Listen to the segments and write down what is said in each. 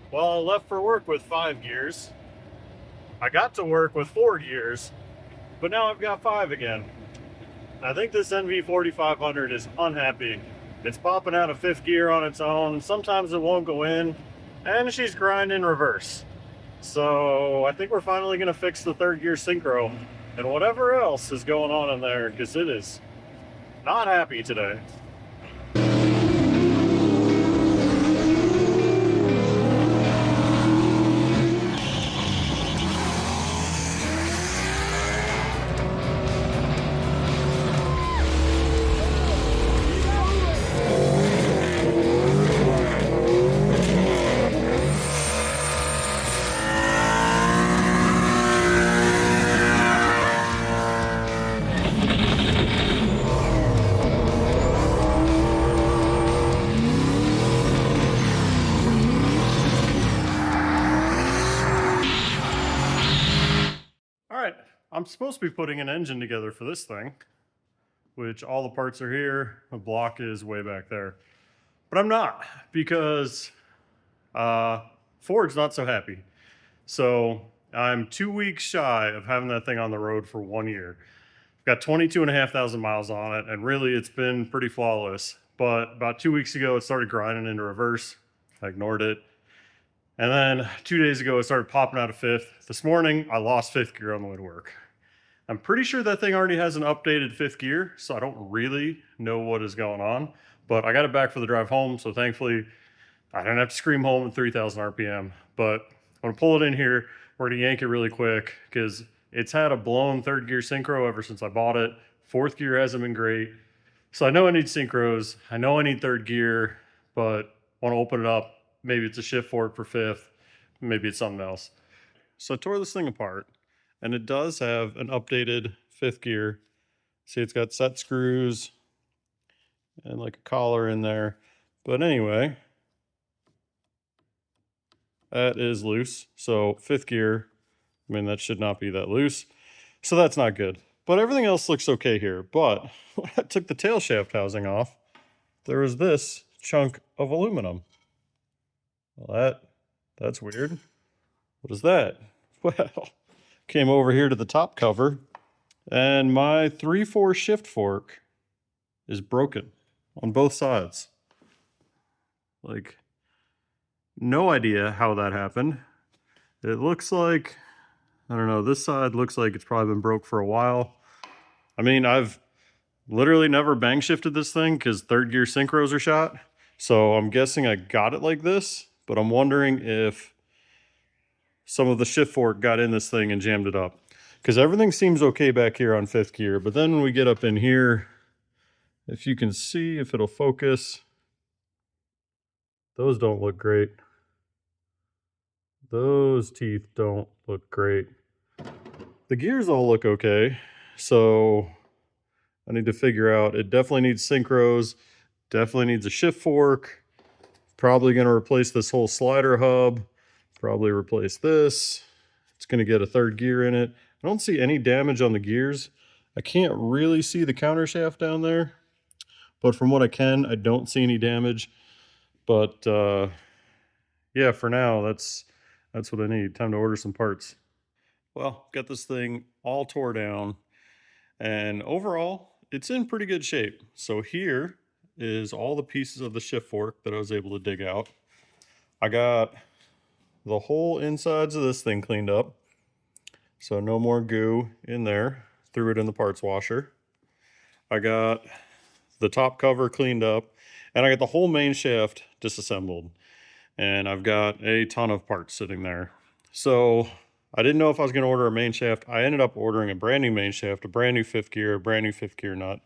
Well, I left for work with 5 gears. I got to work with 4 gears, but now I've got 5 again. I think this NV4500 is unhappy. It's popping out a 5th gear on its own. Sometimes it won't go in, and she's grinding reverse. So I think we're finally going to fix the 3rd gear synchro and whatever else is going on in there, because it is not happy today. All right, I'm supposed to be putting an engine together for this thing, which all the parts are here. The block is way back there. But I'm not, because Ford's not so happy. So I'm 2 weeks shy of having that thing on the road for 1 year. I've got 22,500 miles on it, and really it's been pretty flawless. But about 2 weeks ago, it started grinding into reverse. I ignored it. And then 2 days ago, it started popping out of 5th. This morning, I lost 5th gear on the way to work. I'm pretty sure that thing already has an updated 5th gear, so I don't really know what is going on. But I got it back for the drive home, so thankfully I don't have to scream home at 3,000 RPM. But I'm gonna pull it in here. We're gonna yank it really quick because it's had a blown 3rd gear synchro ever since I bought it. 4th gear hasn't been great. So I know I need synchros. I know I need 3rd gear, but want to open it up. Maybe it's a shift fork for 5th. Maybe it's something else. So I tore this thing apart, and it does have an updated 5th gear. See, it's got set screws and like a collar in there. But anyway, that is loose. So 5th gear, I mean, that should not be that loose. So that's not good. But everything else looks okay here. But when I took the tail shaft housing off, there was this chunk of aluminum. Well, that's weird. What is that? Well, came over here to the top cover, and my 3/4 shift fork is broken on both sides. Like, no idea how that happened. It looks like, I don't know, this side looks like it's probably been broke for a while. I mean, I've literally never bang shifted this thing because 3rd gear synchros are shot. So I'm guessing I got it like this, but I'm wondering if some of the shift fork got in this thing and jammed it up. Because everything seems okay back here on 5th gear, but then when we get up in here, if you can see, if it'll focus, those don't look great. Those teeth don't look great. The gears all look okay, so I need to figure out, it definitely needs synchros, definitely needs a shift fork, probably going to replace this whole slider hub, probably replace this. It's going to get a 3rd gear in it. I don't see any damage on the gears. I can't really see the counter shaft down there, but from what I can, I don't see any damage. But yeah, for now, that's what I need. Time to order some parts. Well, got this thing all tore down, and overall, it's in pretty good shape. So here is all the pieces of the shift fork that I was able to dig out. I got the whole insides of this thing cleaned up, so no more goo in there. Threw it in the parts washer. I got the top cover cleaned up, and I got the whole main shaft disassembled, and I've got a ton of parts sitting there. So I didn't know if I was going to order a main shaft. I ended up ordering a brand new main shaft, a brand new 5th gear, a brand new 5th gear nut.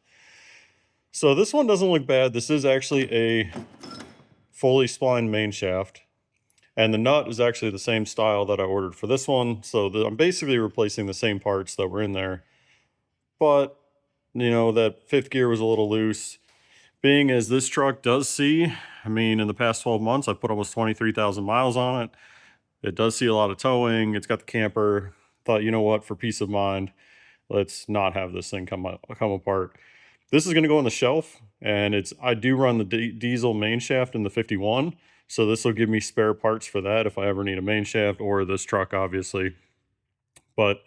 So this one doesn't look bad. This is actually a fully splined main shaft, and the nut is actually the same style that I ordered for this one. So I'm basically replacing the same parts that were in there. But, you know, that 5th gear was a little loose. Being as this truck does see, I mean, in the past 12 months, I've put almost 23,000 miles on it. It does see a lot of towing. It's got the camper. Thought, you know what, for peace of mind, let's not have this thing come apart. This is going to go on the shelf, and I do run the diesel main shaft in the 51, So this will give me spare parts for that if I ever need a main shaft or this truck, obviously. But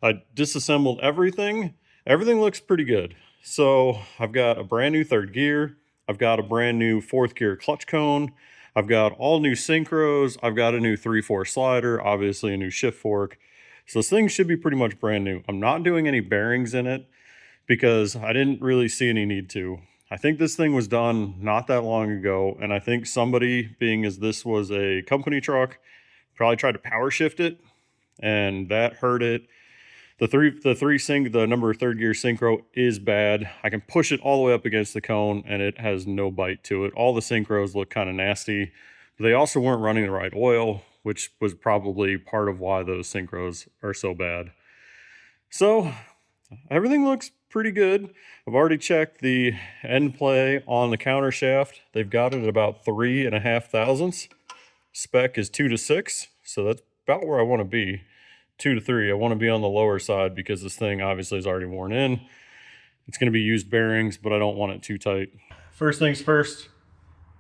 I disassembled everything. Everything looks pretty good. So I've got a brand new third gear. I've got a brand new fourth gear clutch cone. I've got all new synchros. I've got a new 3/4 slider, obviously a new shift fork. So this thing should be pretty much brand new. I'm not doing any bearings in it because I didn't really see any need to. I think this thing was done not that long ago, and I think somebody, being as this was a company truck, probably tried to power shift it, and that hurt it. The number third gear synchro is bad. I can push it all the way up against the cone and it has no bite to it. All the synchros look kind of nasty. They also weren't running the right oil, which was probably part of why those synchros are so bad. So everything looks pretty good. I've already checked the end play on the counter shaft. They've got it at about 3.5 thousandths. Spec is 2 to 6, so that's about where I want to be. 2 to 3. I want to be on the lower side because this thing obviously is already worn in. It's going to be used bearings, but I don't want it too tight. First things first,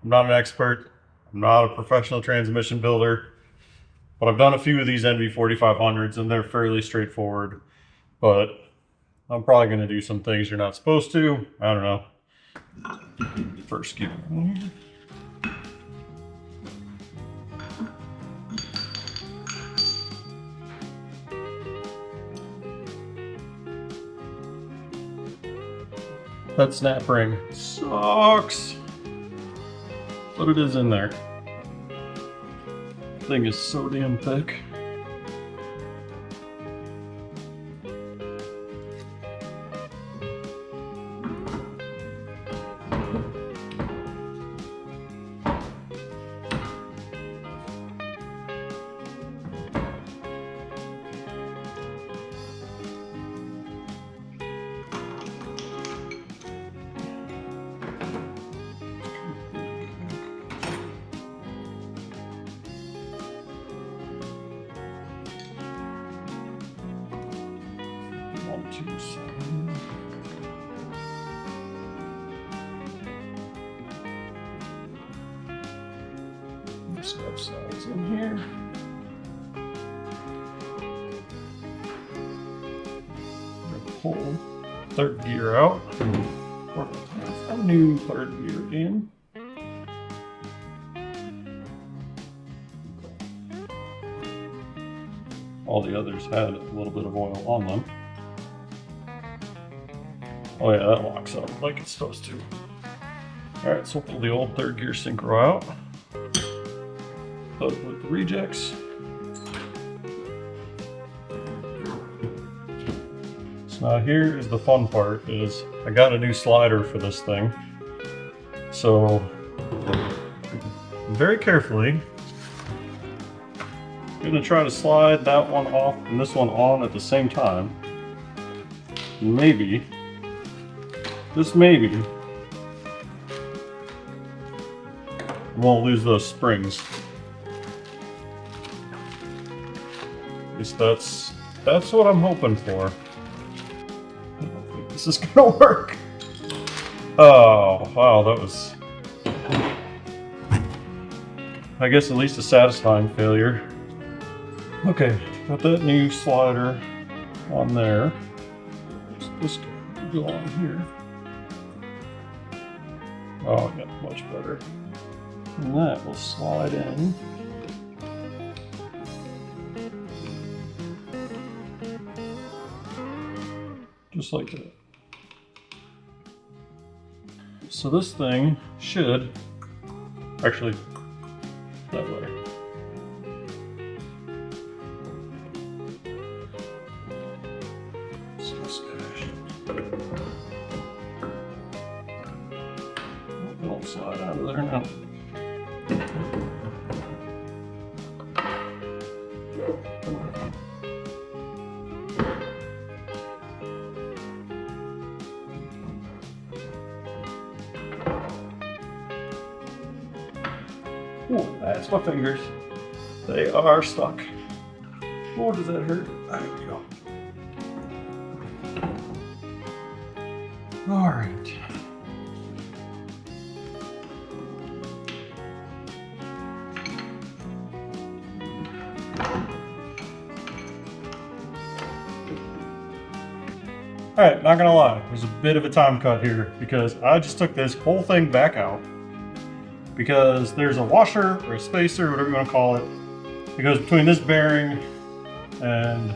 I'm not an expert. I'm not a professional transmission builder, but I've done a few of these NV4500s and they're fairly straightforward. But I'm probably going to do some things you're not supposed to. I don't know. First gear. That snap ring sucks, but it is in there. Thing is so damn thick. Step sides in here. Pull third gear out. Or a new third gear in. All the others had a little bit of oil on them. Oh yeah, that locks up like it's supposed to. Alright, so pull the old third gear synchro out. Hook with the rejects. So now here is the fun part, is I got a new slider for this thing. So very carefully, I'm gonna try to slide that one off and this one on at the same time. Maybe, just maybe, I won't lose those springs. At least that's what I'm hoping for. I don't think this is gonna work. Oh, wow, that was, I guess, at least a satisfying failure. Okay, got that new slider on there. This can go on here. Oh, yeah, much better. And that will slide in. Just like that. So this thing should actually that way. So this guy it'll slide out of there now. Oh, that's my fingers. They are stuck. Oh, does that hurt? There we go. All right. All right, not gonna lie, there's a bit of a time cut here because I just took this whole thing back out because there's a washer or a spacer, whatever you want to call it. It goes between this bearing and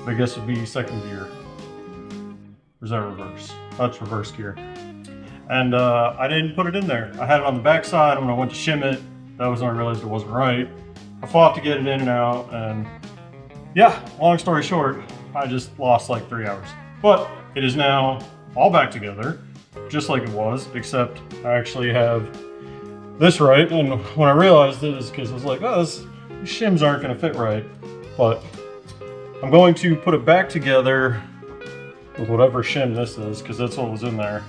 I guess it'd be second gear. Or is that reverse? That's reverse gear. And I didn't put it in there. I had it on the back side when I went to shim it. That was when I realized it wasn't right. I fought to get it in and out, and yeah, long story short, I just lost like 3 hours. But it is now all back together, just like it was, except I actually have this right. And when I realized it is because I was like, oh, these shims aren't going to fit right. But I'm going to put it back together with whatever shim this is, because that's what was in there.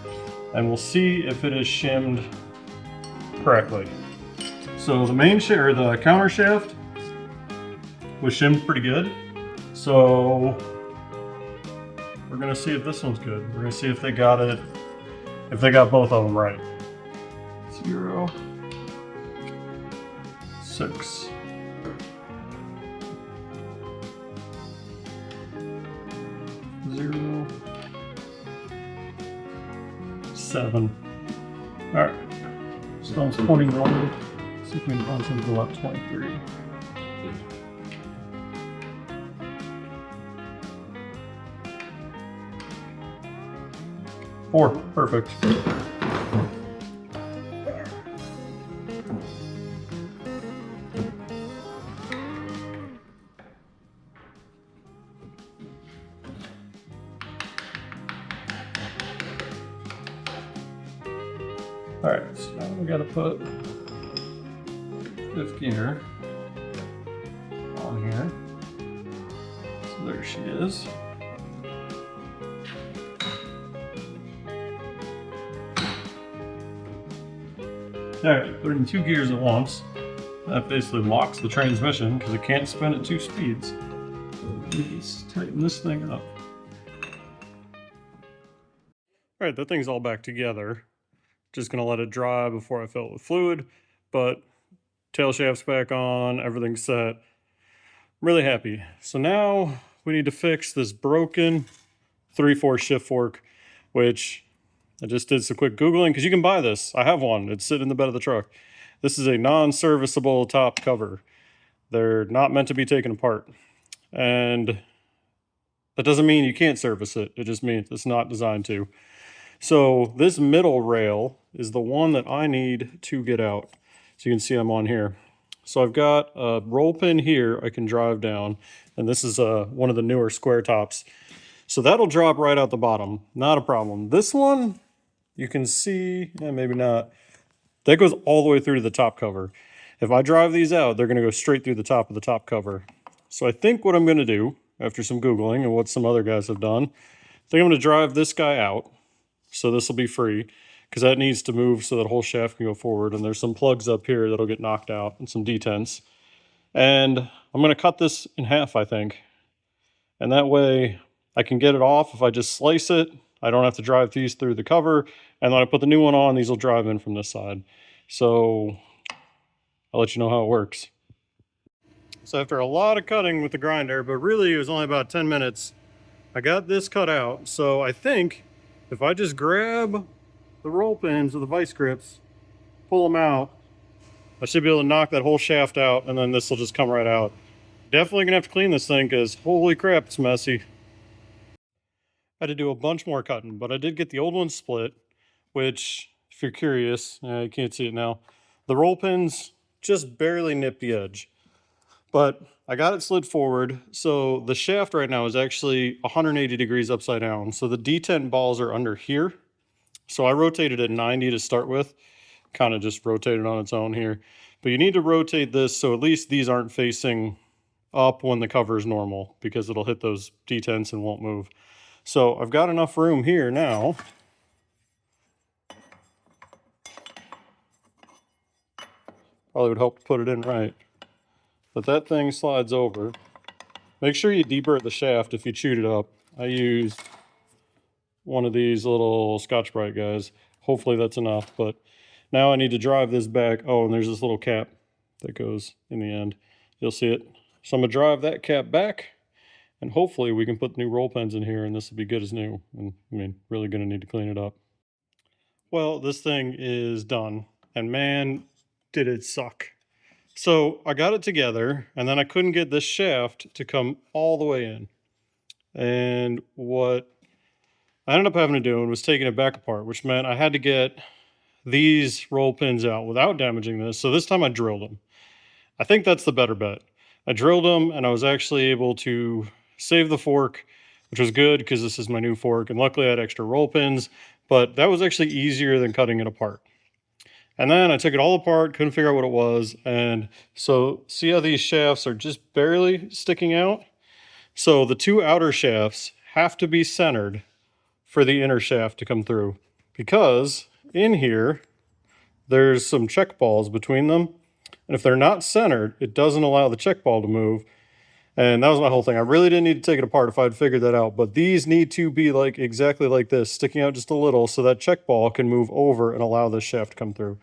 And we'll see if it is shimmed correctly. So the main or the counter shaft was shimmed pretty good. So we're gonna see if this one's good. We're gonna see if they got it, if they got both of them right. 0, 6. 0, 7. All right, stone's 21. See if we can find something to go up 23. Four, perfect. All right, so now we gotta put fifth gear on here. So there she is. All right, put it in 2 gears at once. That basically locks the transmission because it can't spin at 2 speeds. Let's tighten this thing up. All right, that thing's all back together. Just gonna let it dry before I fill it with fluid, but tail shaft's back on, everything's set. I'm really happy. So now we need to fix this broken 3/4 shift fork, which I just did some quick Googling because you can buy this. I have one. It's sitting in the bed of the truck. This is a non-serviceable top cover. They're not meant to be taken apart. And that doesn't mean you can't service it. It just means it's not designed to. So this middle rail is the one that I need to get out. So you can see I'm on here. So I've got a roll pin here I can drive down. And this is one of the newer square tops. So that'll drop right out the bottom. Not a problem. This one, you can see, maybe not. That goes all the way through to the top cover. If I drive these out, they're gonna go straight through the top of the top cover. So I think what I'm gonna do, after some Googling and what some other guys have done, I think I'm gonna drive this guy out. So this will be free, because that needs to move so that whole shaft can go forward. And there's some plugs up here that'll get knocked out and some detents. And I'm gonna cut this in half, I think. And that way I can get it off. If I just slice it, I don't have to drive these through the cover. And then I put the new one on, these will drive in from this side. So I'll let you know how it works. So after a lot of cutting with the grinder, but really it was only about 10 minutes, I got this cut out. So I think if I just grab the roll pins or the vice grips, pull them out, I should be able to knock that whole shaft out, and then this will just come right out. Definitely gonna have to clean this thing because holy crap, it's messy. I had to do a bunch more cutting, but I did get the old one split, which, if you're curious, you can't see it now, the roll pins just barely nipped the edge. But I got it slid forward, so the shaft right now is actually 180 degrees upside down. So the detent balls are under here. So I rotated at 90 to start with, kind of just rotated on its own here. But you need to rotate this so at least these aren't facing up when the cover is normal, because it'll hit those detents and won't move. So I've got enough room here now. Probably would help to put it in right. But that thing slides over. Make sure you deburr the shaft if you chewed it up. I used one of these little Scotch-Brite guys. Hopefully that's enough, but now I need to drive this back. Oh, and there's this little cap that goes in the end. You'll see it So I'm gonna drive that cap back, and hopefully we can put new roll pins in here and this will be good as new. And I mean, really gonna need to clean it up. Well, this thing is done, and man, did it suck. So I got it together, and then I couldn't get this shaft to come all the way in. And what I ended up having to do was taking it back apart, which meant I had to get these roll pins out without damaging this. So this time I drilled them. I think that's the better bet. I drilled them, and I was actually able to save the fork, which was good because this is my new fork. And luckily I had extra roll pins, but that was actually easier than cutting it apart. And then I took it all apart, couldn't figure out what it was. And so see how these shafts are just barely sticking out? So the two outer shafts have to be centered for the inner shaft to come through, because in here, there's some check balls between them. And if they're not centered, it doesn't allow the check ball to move. And that was my whole thing. I really didn't need to take it apart if I'd figured that out, but these need to be like exactly like this, sticking out just a little so that check ball can move over and allow this shaft to come through.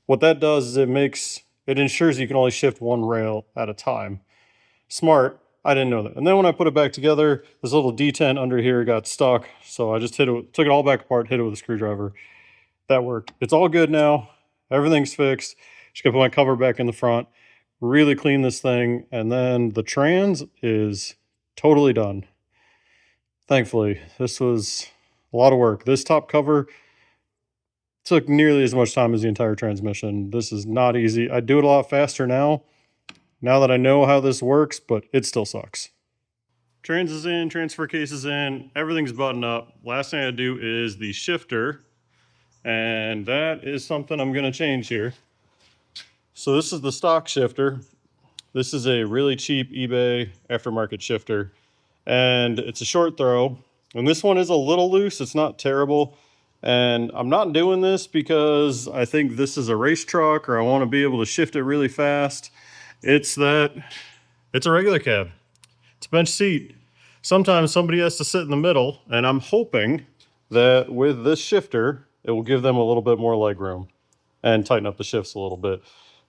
What that does is it ensures you can only shift one rail at a time. Smart. I didn't know that. And then when I put it back together, this little detent under here got stuck. So I just took it all back apart, hit it with a screwdriver. That worked. It's all good now. Everything's fixed. Just gonna put my cover back in the front, really clean this thing, and then the trans is totally done. Thankfully, this was a lot of work. This top cover took nearly as much time as the entire transmission. This is not easy. I do it a lot faster now that I know how this works, but it still sucks. Trans is in, transfer case is in, everything's buttoned up. Last thing I do is the shifter, and that is something I'm gonna change here. So this is the stock shifter. This is a really cheap eBay aftermarket shifter, and it's a short throw. And this one is a little loose, it's not terrible. And I'm not doing this because I think this is a race truck or I want to be able to shift it really fast. It's a regular cab. It's a bench seat. Sometimes somebody has to sit in the middle, and I'm hoping that with this shifter, it will give them a little bit more leg room and tighten up the shifts a little bit,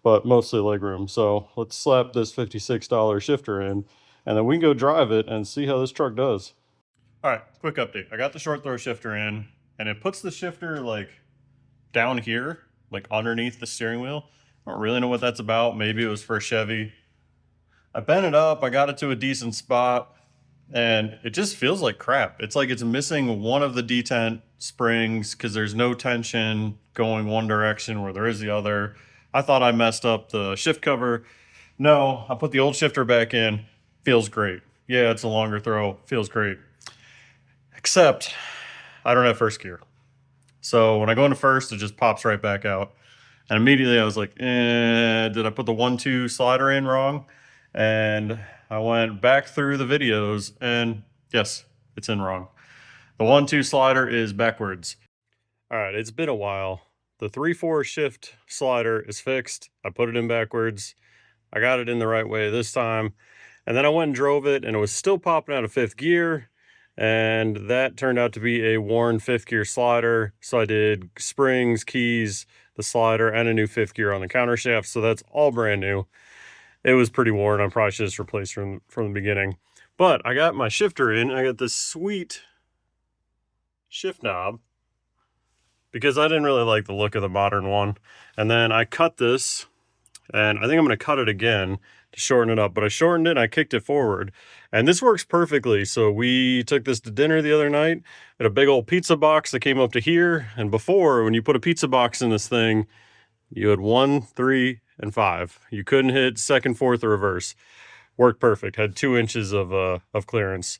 but mostly leg room. So let's slap this $56 shifter in, and then we can go drive it and see how this truck does. All right, quick update. I got the short throw shifter in, and it puts the shifter like down here, like underneath the steering wheel. I don't really know what that's about. Maybe it was for a Chevy. I bent it up, I got it to a decent spot, and it just feels like crap. It's like it's missing one of the detent springs because there's no tension going one direction where there is the other. I thought I messed up the shift cover. No, I put the old shifter back in. Feels great. Yeah, it's a longer throw. Feels great. Except I don't have first gear. So when I go into first, it just pops right back out. And immediately I was like, did I put the 1-2 slider in wrong? And I went back through the videos, and yes, it's in wrong. The 1-2 slider is backwards. All right, it's been a while. The 3-4 shift slider is fixed. I put it in backwards. I got it in the right way this time. And then I went and drove it, and it was still popping out of 5th gear. And that turned out to be a worn 5th gear slider. So I did springs, keys, the slider, and a new 5th gear on the counter shaft. So that's all brand new. It was pretty worn. I probably should just replace from the beginning. But I got my shifter in. I got this sweet shift knob because I didn't really like the look of the modern one. And then I cut this, and I think I'm going to cut it again to shorten it up. But I shortened it and I kicked it forward. And this works perfectly. So we took this to dinner the other night at a big old pizza box that came up to here. And before, when you put a pizza box in this thing, you had 1, 3, and 5. You couldn't hit second, fourth, or reverse. Worked perfect. Had 2 inches of clearance.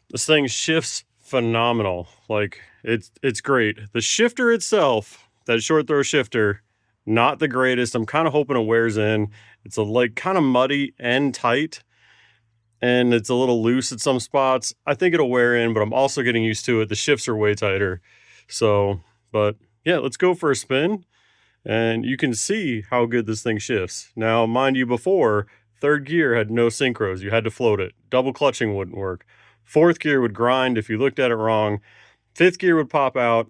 This thing shifts phenomenal. Like it's great. The shifter itself, that short throw shifter, not the greatest. I'm kind of hoping it wears in. It's kind of muddy and tight, and it's a little loose at some spots. I think it'll wear in, but I'm also getting used to it. The shifts are way tighter. So, but yeah, let's go for a spin. And you can see how good this thing shifts. Now, mind you, before, 3rd gear had no synchros. You had to float it. Double clutching wouldn't work. 4th gear would grind if you looked at it wrong. 5th gear would pop out.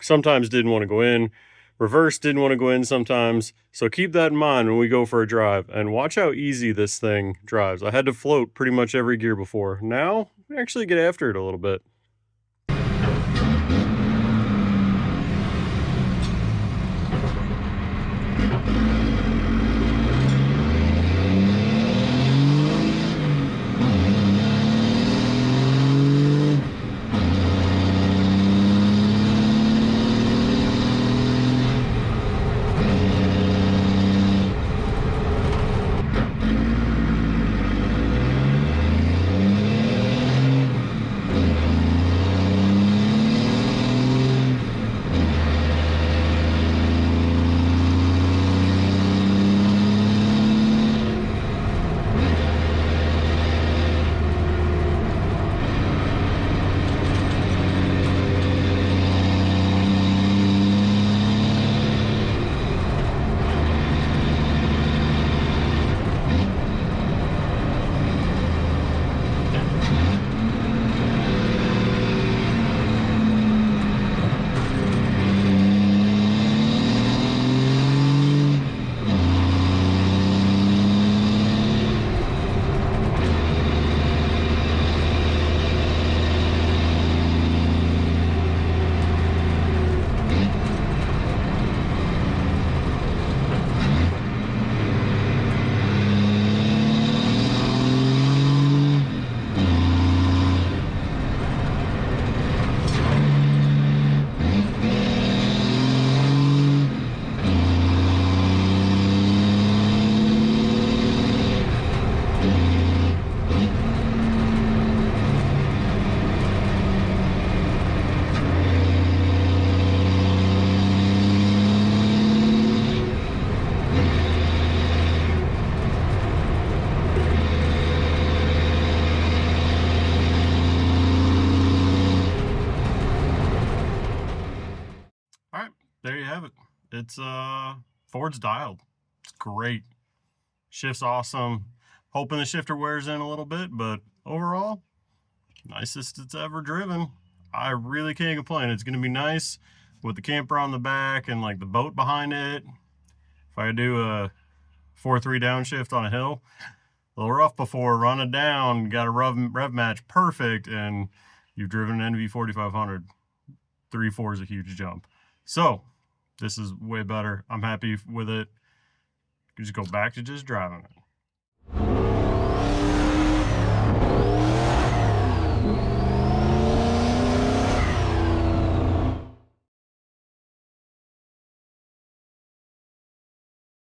Sometimes didn't want to go in. Reverse didn't want to go in sometimes. So keep that in mind when we go for a drive, and watch how easy this thing drives. I had to float pretty much every gear before. Now we actually get after it a little bit. All right, there you have it. It's Ford's dialed. It's great. Shift's awesome. Hoping the shifter wears in a little bit, but overall, nicest it's ever driven. I really can't complain. It's gonna be nice with the camper on the back and like the boat behind it. If I do a 4-3 downshift on a hill, a little rough before, run it down, got a rev match perfect, and you've driven an NV4500. 3.4 is a huge jump. So this is way better. I'm happy with it. You just go back to just driving it.